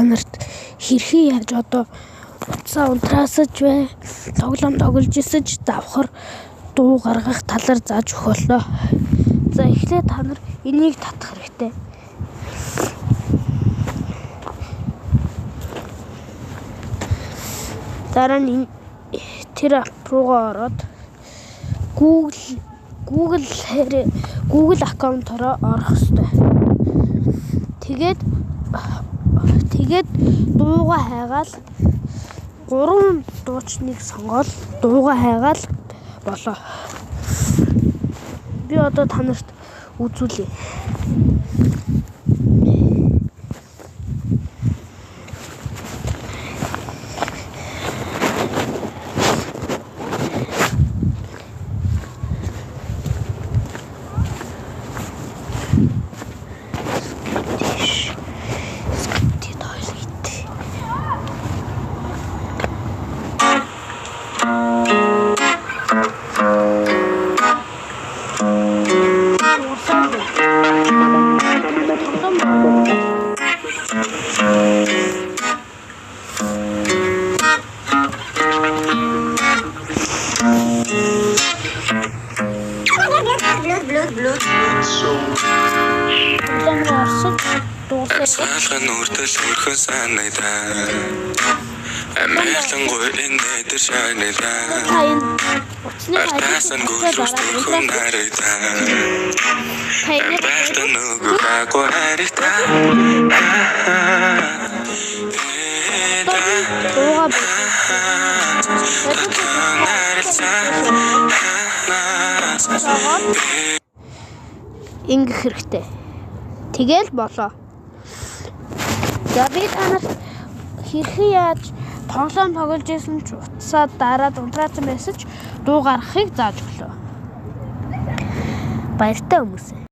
нарт хэрхэн яаж одоо утсаа унтраасаж бай, тоглоом тоглож исэж давхар дуу гаргах талаар зааж өгөх боллоо. За эхлээд та нар энийг татах хэрэгтэй. Дараа нь тэр ап руугаа ороод Google аккаунтаараа орох ёстой. Тэгээд дуугаа хайгаал 3 дуучныг сонгоод дуугаа хайгаал болоо. Би одоо та нарт үзүүлье. Салхан үрдэл хөрхөн санагдаа. Амарлангуй энэ дээр шагналаа. Артасан гүйцэтгэх хүн харагдаа. Бахтан нөгөө гаггүй харагдаа. Ингэх хэрэгтэй. Тэгэл болоо. За би танаас хэрхэн яаж тоглоом тоглож исэн ч утсаа дараад унтраасан байсан ч дуу гаргахыг зааж өглөө. Баяртай хүмүүсээ.